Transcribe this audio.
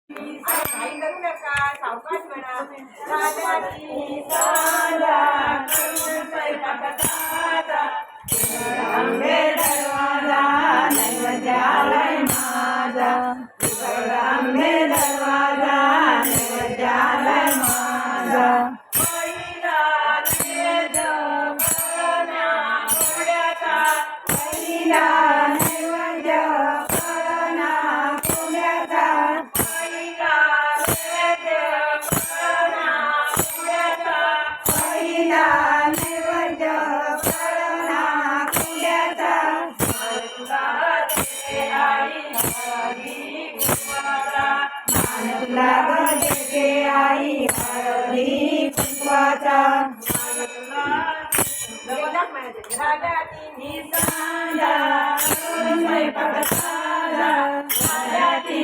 घाई करू नका, सावकाश म्हणा. राजाची साजा करून स्वयंपाकाचा आंबे दरवाजा नैवेद्यालय माझा. आंबे दरवाजा नैवेद्यालय माझा. पहिला नैवेद्य कळण्या कोंड्याचा. पहिला नैवेद्य कळणा कोंड्याचा. पहिला नैवेद्य कळणा कोंड्याचा. पहिला नैवेद्य कळणा कोंड्याचा. तुला देते आई हळदी कुंकवाचा. राजाची साजा करून स्वयंपाक साजा. राजाची